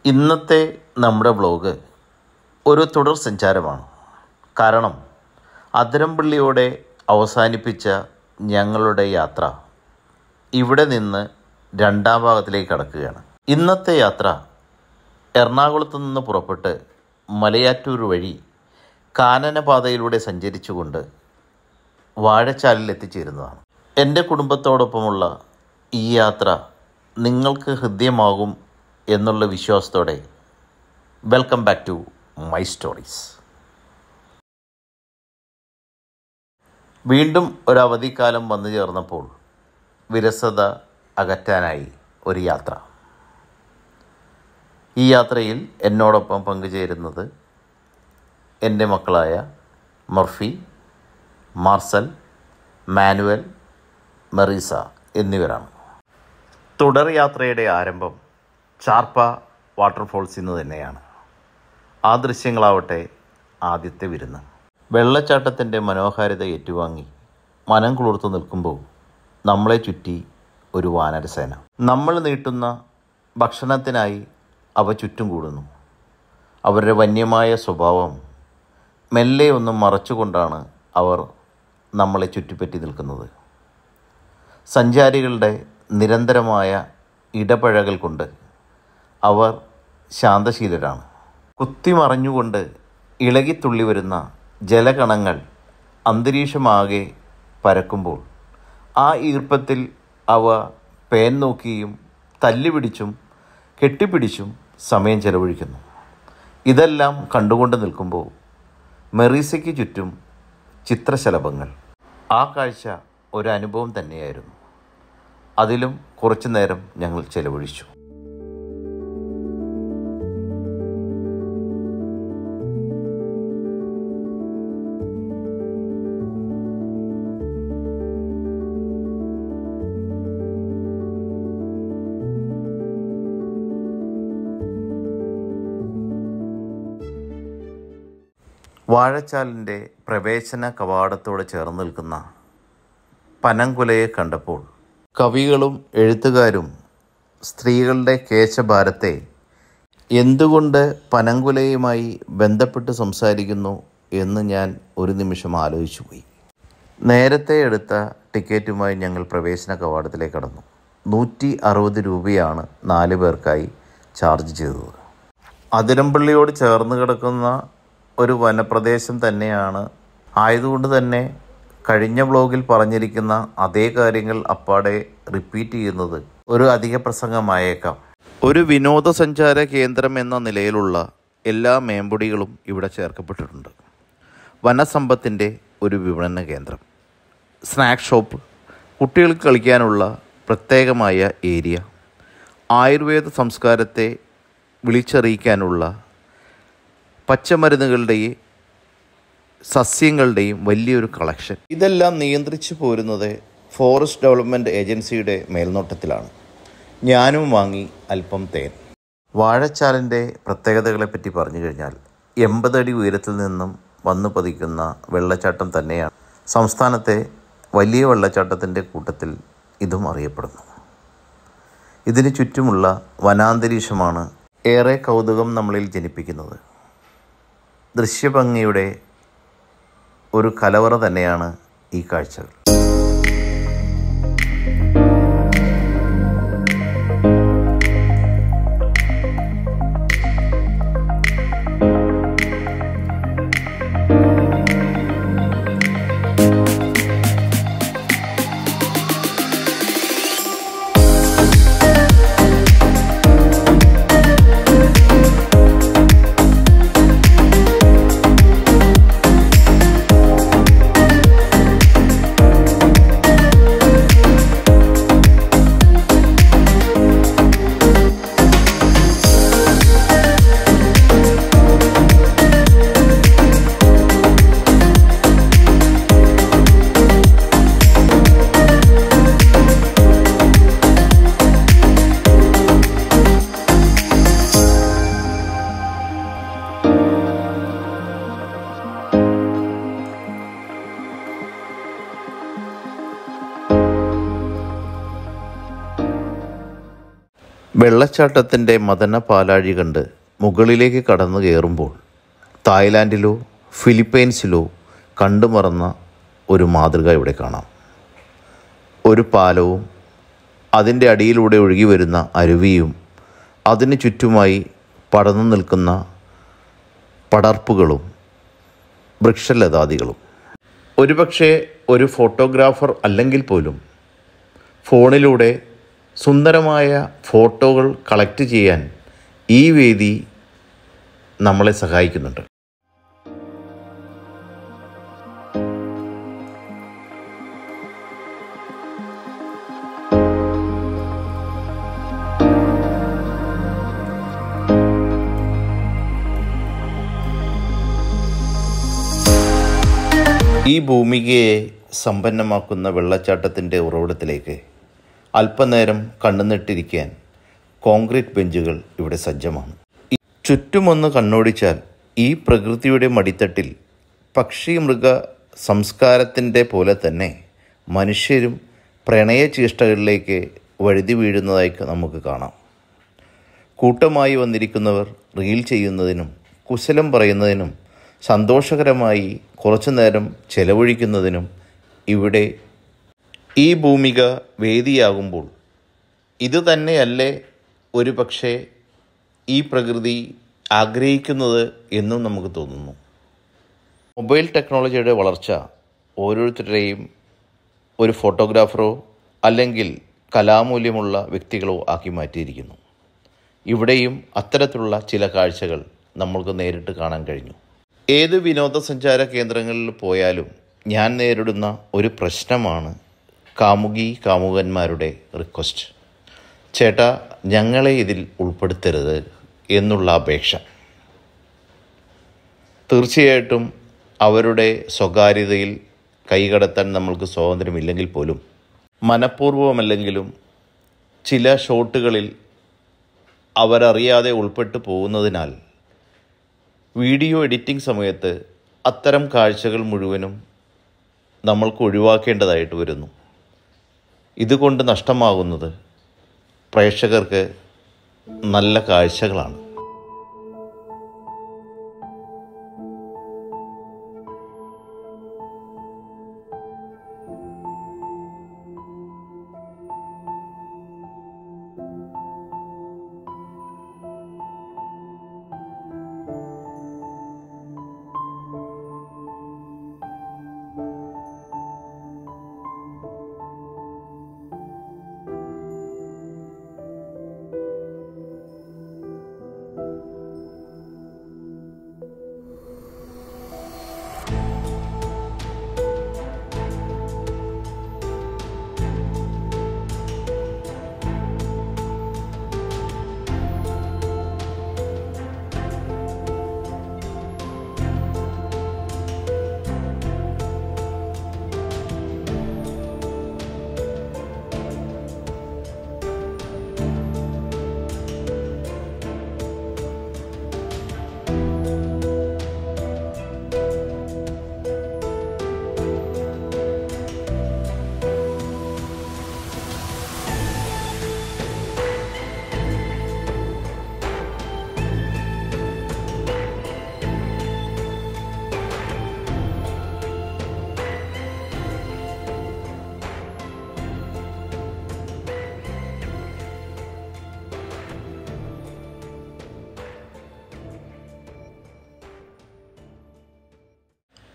ഇന്നത്തെ നമ്മുടെ വ്ലോഗ് ഒരു തുടർ സഞ്ചാരമാണ്. കാരണം അതിരമ്പള്ളിയോടെ അവസാനിപ്പിച്ച ഞങ്ങളുടെ യാത്ര ഇവിടെ നിന്ന് രണ്ടാം ഭാഗത്തിലേക്ക് കടക്കുകയാണ്. ഇന്നത്തെ യാത്ര എറണാകുളത്ത് നിന്ന് പുറപ്പെട്ട് മലയാറ്റൂർ വഴി കാനനപാതയിലൂടെ സഞ്ചരിച്ചുകൊണ്ട് വാഴച്ചാലിൽ എത്തിച്ചേരുന്നതാണ്. എൻ്റെ കുടുംബത്തോടൊപ്പമുള്ള ഈ യാത്ര നിങ്ങൾക്ക് ഹൃദ്യമാകും എന്നുള്ള വിശ്വാസത്തോടെ welcome back to my stories. വീണ്ടും ഒരു അവധിക്കാലം വന്നു ചേർന്നപ്പോൾ വിരസത അകറ്റാനായി ഒരു യാത്ര. ഈ യാത്രയിൽ എന്നോടൊപ്പം പങ്കുചേരുന്നത് എൻ്റെ മക്കളായ മർഫി, മാർസൽ, മാനുവൽ, മെറീസ എന്നിവരാണ്. തുടർ യാത്രയുടെ ആരംഭം ചാർപ്പ വാട്ടർഫോൾസിൽ നിന്ന് തന്നെയാണ്. ആ ദൃശ്യങ്ങളാവട്ടെ ആദ്യത്തെ വിരുന്ന്. വെള്ളച്ചാട്ടത്തിൻ്റെ മനോഹാരിത ഏറ്റുവാങ്ങി മനം കുളിർത്തു നിൽക്കുമ്പോൾ നമ്മളെ ചുറ്റി ഒരു വാനരസേന. നമ്മൾ നീട്ടുന്ന ഭക്ഷണത്തിനായി അവ ചുറ്റും കൂടുന്നു. അവരുടെ വന്യമായ സ്വഭാവം മെല്ലെ ഒന്നും മറച്ചുകൊണ്ടാണ് അവർ നമ്മളെ ചുറ്റിപ്പറ്റി നിൽക്കുന്നത്. സഞ്ചാരികളുടെ നിരന്തരമായ ഇടപഴകൽ കൊണ്ട് അവർ ശാന്തശീലരാണ്. കുത്തിമറിഞ്ഞുകൊണ്ട് ഇളകിത്തുള്ളി വരുന്ന ജലകണങ്ങൾ അന്തരീക്ഷമാകെ പരക്കുമ്പോൾ ആ ഈർപ്പത്തിൽ അവ പേൻ നോക്കിയും തല്ലിപിടിച്ചും കെട്ടിപ്പിടിച്ചും സമയം ചെലവഴിക്കുന്നു. ഇതെല്ലാം കണ്ടുകൊണ്ട് നിൽക്കുമ്പോൾ മെറീസയ്ക്ക് ചുറ്റും ചിത്രശലഭങ്ങൾ. ആ കാഴ്ച ഒരനുഭവം തന്നെയായിരുന്നു. അതിലും കുറച്ചു നേരം ഞങ്ങൾ ചെലവഴിച്ചു. വാഴച്ചാലിൻ്റെ പ്രവേശന കവാടത്തോട് ചേർന്ന് നിൽക്കുന്ന പനങ്കുലയെ കണ്ടപ്പോൾ കവികളും എഴുത്തുകാരും സ്ത്രീകളുടെ കേശഭാരത്തെ എന്തുകൊണ്ട് പനങ്കുലയുമായി ബന്ധപ്പെട്ട് സംസാരിക്കുന്നു എന്ന് ഞാൻ ഒരു നിമിഷം ആലോചിച്ചു പോയി. നേരത്തെ എടുത്ത ടിക്കറ്റുമായി ഞങ്ങൾ പ്രവേശന കവാടത്തിലേക്ക് കടന്നു. 160 രൂപയാണ് 4 പേർക്കായി ചാർജ് ചെയ്തത്. അതിരമ്പള്ളിയോട് ചേർന്ന് കിടക്കുന്ന ഒരു വനപ്രദേശം തന്നെയാണ് ആയതുകൊണ്ട് തന്നെ കഴിഞ്ഞ വ്ലോഗിൽ പറഞ്ഞിരിക്കുന്ന അതേ കാര്യങ്ങൾ അപ്പാടെ റിപ്പീറ്റ് ചെയ്യുന്നത് ഒരു അധിക പ്രസംഗമായേക്കാം. ഒരു വിനോദസഞ്ചാര കേന്ദ്രം എന്ന നിലയിലുള്ള എല്ലാ മേമ്പൊടികളും ഇവിടെ ചേർക്കപ്പെട്ടിട്ടുണ്ട്. വനസമ്പത്തിൻ്റെ ഒരു വിപണന കേന്ദ്രം, സ്നാക്ക് ഷോപ്പ്, കുട്ടികൾക്ക് കളിക്കാനുള്ള പ്രത്യേകമായ ഏരിയ, ആയുർവേദ സംസ്കാരത്തെ വിളിച്ചറിയിക്കാനുള്ള പച്ചമരുന്നുകളുടെയും സസ്യങ്ങളുടെയും വലിയൊരു കളക്ഷൻ. ഇതെല്ലാം നിയന്ത്രിച്ചു പോരുന്നത് ഫോറസ്റ്റ് ഡെവലപ്മെൻറ്റ് ഏജൻസിയുടെ മേൽനോട്ടത്തിലാണ്. ഞാനും വാങ്ങി അല്പം തേൻ. വാഴച്ചാലിൻ്റെ പ്രത്യേകതകളെപ്പറ്റി പറഞ്ഞു കഴിഞ്ഞാൽ 80 അടി ഉയരത്തിൽ നിന്നും വന്നു പതിക്കുന്ന വെള്ളച്ചാട്ടം തന്നെയാണ്. സംസ്ഥാനത്തെ വലിയ വെള്ളച്ചാട്ടത്തിൻ്റെ കൂട്ടത്തിൽ ഇതും അറിയപ്പെടുന്നു. ഇതിന് ചുറ്റുമുള്ള വനാന്തരീക്ഷമാണ് ഏറെ കൗതുകം നമ്മളിൽ ജനിപ്പിക്കുന്നത്. ദൃശ്യഭംഗിയുടെ ഒരു കലവറ തന്നെയാണ് ഈ കാഴ്ചകൾ. വെള്ളച്ചാട്ടത്തിൻ്റെ മദന പാലാഴി കണ്ട് മുകളിലേക്ക് കടന്നു കയറുമ്പോൾ തായ്ലാൻഡിലോ ഫിലിപ്പൈൻസിലോ കണ്ടുമറന്ന ഒരു മാതൃക ഇവിടെ കാണാം. ഒരു പാലവും അതിൻ്റെ അടിയിലൂടെ ഒഴുകി വരുന്ന അരുവിയും അതിന് ചുറ്റുമായി പടർന്നു നിൽക്കുന്ന പടർപ്പുകളും വൃക്ഷലതാദികളും. ഒരുപക്ഷെ ഒരു ഫോട്ടോഗ്രാഫർ അല്ലെങ്കിൽ പോലും ഫോണിലൂടെ സുന്ദരമായ ഫോട്ടോകൾ കളക്ട് ചെയ്യാൻ ഈ വേദി നമ്മളെ സഹായിക്കുന്നുണ്ട്. ഈ ഭൂമികയെ സമ്പന്നമാക്കുന്ന വെള്ളച്ചാട്ടത്തിൻ്റെ ഉറവിടത്തിലേക്ക് അല്പനേരം കണ്ണുനട്ടിരിക്കാൻ കോൺക്രീറ്റ് ബെഞ്ചുകൾ ഇവിടെ സജ്ജമാണ്. ചുറ്റുമൊന്ന് കണ്ണോടിച്ചാൽ ഈ പ്രകൃതിയുടെ മടിത്തട്ടിൽ പക്ഷി മൃഗ സംസ്കാരത്തിൻ്റെ പോലെ തന്നെ മനുഷ്യരും പ്രണയചേഷ്ടകളിലേക്ക് വഴുതി വീഴുന്നതായി നമുക്ക് കാണാം. കൂട്ടമായി വന്നിരിക്കുന്നവർ റീൽ ചെയ്യുന്നതിനും കുശലം പറയുന്നതിനും സന്തോഷകരമായി കുറച്ചു നേരം ചെലവഴിക്കുന്നതിനും ഇവിടെ ഈ ഭൂമിക വേദിയാകുമ്പോൾ ഇത് തന്നെയല്ലേ ഒരു പക്ഷേ ഈ പ്രകൃതി ആഗ്രഹിക്കുന്നത് എന്നും നമുക്ക് തോന്നുന്നു. മൊബൈൽ ടെക്നോളജിയുടെ വളർച്ച ഓരോരുത്തരുടെയും ഒരു ഫോട്ടോഗ്രാഫറോ അല്ലെങ്കിൽ കലാമൂല്യമുള്ള വ്യക്തികളോ ആക്കി മാറ്റിയിരിക്കുന്നു. ഇവിടെയും അത്തരത്തിലുള്ള ചില കാഴ്ചകൾ നമ്മൾക്ക് നേരിട്ട് കാണാൻ കഴിഞ്ഞു. ഏത് വിനോദസഞ്ചാര കേന്ദ്രങ്ങളിൽ പോയാലും ഞാൻ നേരിടുന്ന ഒരു പ്രശ്നമാണ് കാമുകന്മാരുടെ റിക്വസ്റ്റ്. ചേട്ടാ, ഞങ്ങളെ ഇതിൽ ഉൾപ്പെടുത്തരുത് എന്നുള്ള അപേക്ഷ. തീർച്ചയായിട്ടും അവരുടെ സ്വകാര്യതയിൽ കൈകടത്താൻ നമ്മൾക്ക് സ്വാതന്ത്ര്യമില്ലെങ്കിൽ പോലും മനഃപൂർവ്വമല്ലെങ്കിലും ചില ഷോട്ടുകളിൽ അവരറിയാതെ ഉൾപ്പെട്ടു പോകുന്നതിനാൽ വീഡിയോ എഡിറ്റിംഗ് സമയത്ത് അത്തരം കാഴ്ചകൾ മുഴുവനും നമ്മൾക്ക് ഒഴിവാക്കേണ്ടതായിട്ട് വരുന്നു. ഇതുകൊണ്ട് നഷ്ടമാകുന്നത് പ്രേക്ഷകർക്ക് നല്ല കാഴ്ചകളാണ്.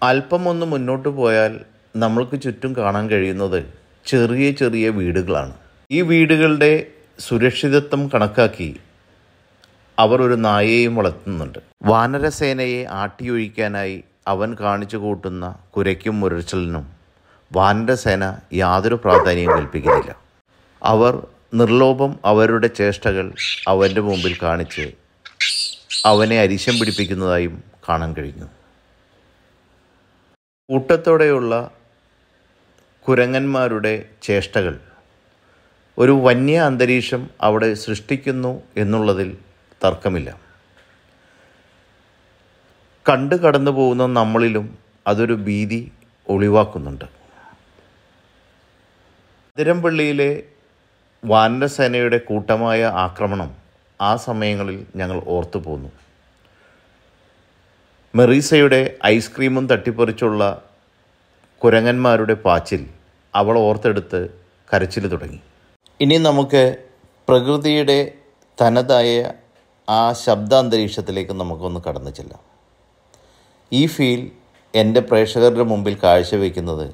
അല്പം ഒന്ന് മുന്നോട്ട് പോയാൽ നമ്മൾക്ക് ചുറ്റും കാണാൻ കഴിയുന്നത് ചെറിയ ചെറിയ വീടുകളാണ്. ഈ വീടുകളുടെ സുരക്ഷിതത്വം കണക്കാക്കി അവർ ഒരു നായയെയും വളർത്തുന്നുണ്ട്. വാനരസേനയെ ആട്ടിയൊഴിക്കാനായി അവൻ കാണിച്ചു കൂട്ടുന്ന കുരയ്ക്കും മുരച്ചിലിനും വാനരസേന യാതൊരു പ്രാധാന്യവും കൽപ്പിക്കുന്നില്ല. അവർ നിർലോഭം അവരുടെ ചേഷ്ടകൾ അവൻ്റെ മുമ്പിൽ കാണിച്ച് അവനെ അരിശം പിടിപ്പിക്കുന്നതായും കാണാൻ കഴിഞ്ഞു. കൂട്ടത്തോടെയുള്ള കുരങ്ങന്മാരുടെ ചേഷ്ടകൾ ഒരു വന്യ അന്തരീക്ഷം അവിടെ സൃഷ്ടിക്കുന്നു എന്നുള്ളതിൽ തർക്കമില്ല. കടന്നു പോകുന്ന നമ്മളിലും അതൊരു ഭീതി ഒളിവാക്കുന്നുണ്ട്. അതിരമ്പള്ളിയിലെ വാനരസേനയുടെ കൂട്ടമായ ആക്രമണം ആ സമയങ്ങളിൽ ഞങ്ങൾ ഓർത്തു പോന്നു. മെറീസയുടെ ഐസ്ക്രീമും തട്ടിപ്പറിച്ചുള്ള കുരങ്ങന്മാരുടെ പാച്ചിൽ അവൾ ഓർത്തെടുത്ത് കരച്ചിൽ തുടങ്ങി. ഇനി നമുക്ക് പ്രകൃതിയുടെ തനതായ ആ ശബ്ദാന്തരീക്ഷത്തിലേക്ക് നമുക്കൊന്ന് കടന്നു ചെല്ലാം. ഈ ഫീൽ എൻ്റെ പ്രേക്ഷകരുടെ മുമ്പിൽ കാഴ്ചവെക്കുന്നത്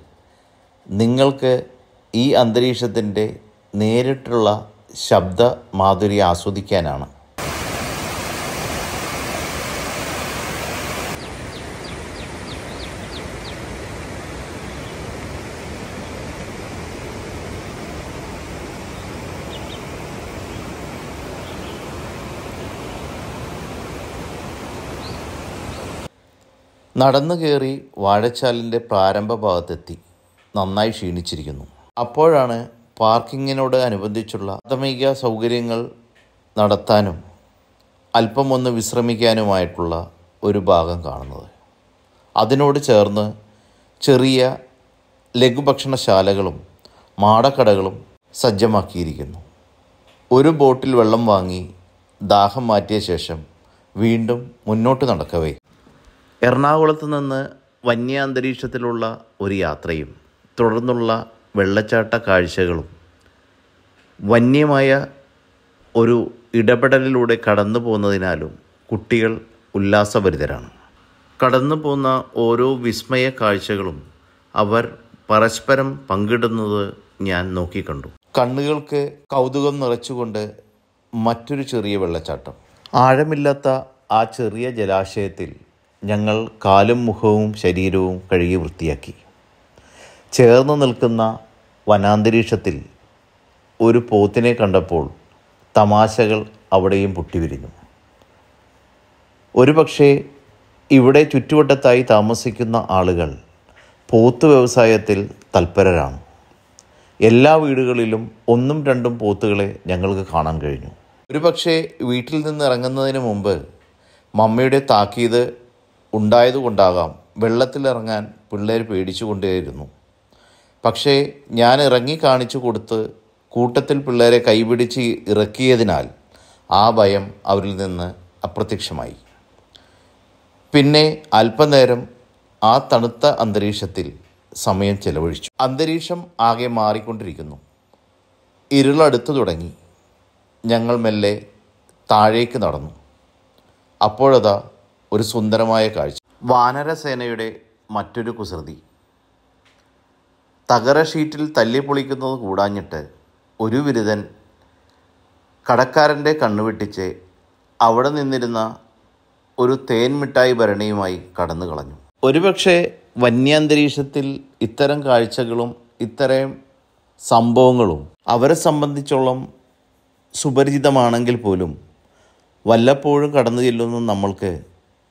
നിങ്ങൾക്ക് ഈ അന്തരീക്ഷത്തിൻ്റെ നേരിട്ടുള്ള ശബ്ദ മാധുര്യം ആസ്വദിക്കാനാണ്. നടന്നു കയറി വാഴച്ചാലിൻ്റെ പ്രാരംഭ ഭാഗത്തെത്തി. നന്നായി ക്ഷീണിച്ചിരിക്കുന്നു. അപ്പോഴാണ് പാർക്കിങ്ങിനോട് അനുബന്ധിച്ചുള്ള പ്രാഥമിക സൗകര്യങ്ങൾ നടത്താനും അല്പം ഒന്ന് വിശ്രമിക്കാനുമായിട്ടുള്ള ഒരു ഭാഗം കാണുന്നത്. അതിനോട് ചേർന്ന് ചെറിയ ലഘുഭക്ഷണശാലകളും മാടക്കടകളും സജ്ജമാക്കിയിരിക്കുന്നു. ഒരു ബോട്ടിൽ വെള്ളം വാങ്ങി ദാഹം മാറ്റിയ ശേഷം വീണ്ടും മുന്നോട്ട് നടക്കവേ എറണാകുളത്ത് നിന്ന് വന്യാന്തരീക്ഷത്തിലുള്ള ഒരു യാത്രയും തുടർന്നുള്ള വെള്ളച്ചാട്ട കാഴ്ചകളും വന്യമായ ഒരു ഇടപെടലിലൂടെ കടന്നു പോകുന്നതിനാലും കുട്ടികൾ ഉല്ലാസഭരിതരാണ്. കടന്നു പോകുന്ന ഓരോ വിസ്മയ കാഴ്ചകളും അവർ പരസ്പരം പങ്കിടുന്നത് ഞാൻ നോക്കിക്കണ്ടു. കണ്ണുകൾക്ക് കൗതുകം നിറച്ചുകൊണ്ട് മറ്റൊരു ചെറിയ വെള്ളച്ചാട്ടം. ആഴമില്ലാത്ത ആ ചെറിയ ജലാശയത്തിൽ ഞങ്ങൾ കാലും മുഖവും ശരീരവും കഴുകി വൃത്തിയാക്കി. ചേർന്ന് നിൽക്കുന്ന വനാന്തരീക്ഷത്തിൽ ഒരു പോത്തിനെ കണ്ടപ്പോൾ തമാശകൾ അവിടെയും പൊട്ടിവിരിഞ്ഞു. ഒരുപക്ഷെ ഇവിടെ ചുറ്റുവട്ടത്തായി താമസിക്കുന്ന ആളുകൾ പോത്ത് വ്യവസായത്തിൽ തൽപരരാണ്. എല്ലാ വീടുകളിലും 1-2 പോത്തുകളെ ഞങ്ങൾക്ക് കാണാൻ കഴിഞ്ഞു. ഒരുപക്ഷെ വീട്ടിൽ നിന്ന് ഇറങ്ങുന്നതിന് മുമ്പ് മമ്മയുടെ താക്കീത് ഉണ്ടായതുകൊണ്ടാകാം വെള്ളത്തിലിറങ്ങാൻ പിള്ളേർ പേടിച്ചുകൊണ്ടേയിരുന്നു. പക്ഷേ ഞാൻ ഇറങ്ങി കാണിച്ചു കൊടുത്ത് കൂട്ടത്തിൽ പിള്ളേരെ കൈപിടിച്ച് ഇറക്കിയതിനാൽ ആ ഭയം അവരിൽ നിന്ന് അപ്രത്യക്ഷമായി. പിന്നെ അല്പനേരം ആ തണുത്ത അന്തരീക്ഷത്തിൽ സമയം ചെലവഴിച്ചു. അന്തരീക്ഷം ആകെ മാറിക്കൊണ്ടിരിക്കുന്നു. ഇരുളടുത്തു തുടങ്ങി. ഞങ്ങൾ മെല്ലെ താഴേക്ക് നടന്നു. അപ്പോഴതാ ഒരു സുന്ദരമായ കാഴ്ച. വാനരസേനയുടെ മറ്റൊരു കുസൃതി. തകര ഷീറ്റിൽ തല്ലിപ്പൊളിക്കുന്നത് കൂടാഞ്ഞിട്ട് ഒരു വിരുദ്ധൻ കടക്കാരൻ്റെ കണ്ണുവെട്ടിച്ച് അവിടെ നിന്നിരുന്ന ഒരു തേൻമിഠായി ഭരണിയുമായി കടന്നു കളഞ്ഞു. ഒരുപക്ഷെ വന്യാന്തരീക്ഷത്തിൽ ഇത്തരം കാഴ്ചകളും ഇത്തരം സംഭവങ്ങളും അവരെ സംബന്ധിച്ചോളം സുപരിചിതമാണെങ്കിൽ പോലും വല്ലപ്പോഴും കടന്നു ചെല്ലുന്ന നമ്മൾക്ക്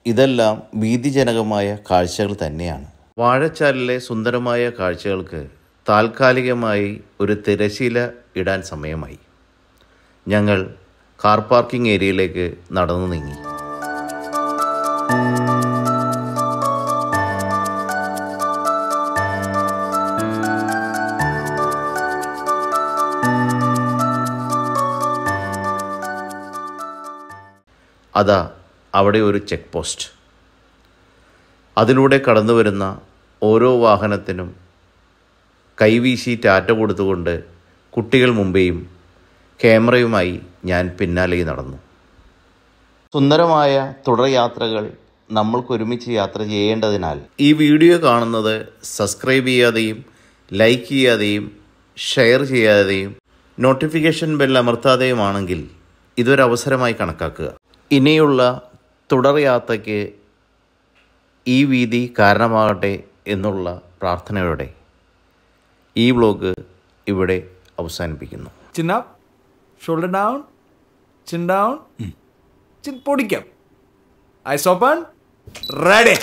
ഇതെല്ലാം ഭീതിജനകമായ കാഴ്ചകൾ തന്നെയാണ്. വാഴച്ചാലിലെ സുന്ദരമായ കാഴ്ചകൾക്ക് താൽക്കാലികമായി ഒരു തിരശീല ഇടാൻ സമയമായി. ഞങ്ങൾ കാർ പാർക്കിംഗ് ഏരിയയിലേക്ക് നടന്നു നീങ്ങി. അതാ അവിടെ ഒരു ചെക്ക് പോസ്റ്റ്. അതിലൂടെ കടന്നു വരുന്ന ഓരോ വാഹനത്തിനും കൈവീശി ടാറ്റ കൊടുത്തുകൊണ്ട് കുട്ടികൾ മുമ്പേയും ക്യാമറയുമായി ഞാൻ പിന്നാലെ നടന്നു. സുന്ദരമായ തുടർ യാത്രകൾ നമ്മൾക്കൊരുമിച്ച് യാത്ര ചെയ്യേണ്ടതിനാൽ ഈ വീഡിയോ കാണുന്നത് സബ്സ്ക്രൈബ് ചെയ്യാതെയും ലൈക്ക് ചെയ്യാതെയും ഷെയർ ചെയ്യാതെയും നോട്ടിഫിക്കേഷൻ ബെൽ അമർത്താതെയുമാണെങ്കിൽ ഇതൊരവസരമായി കണക്കാക്കുക. ഇനിയുള്ള തുടർ യാത്രയ്ക്ക് ഈ വീതി കാരണമാകട്ടെ എന്നുള്ള പ്രാർത്ഥനയോടെ ഈ വ്ലോഗ് ഇവിടെ അവസാനിപ്പിക്കുന്നു. Chin up, shoulder down, chin down, chin പൊടിക്കാം. Eyes open, ready.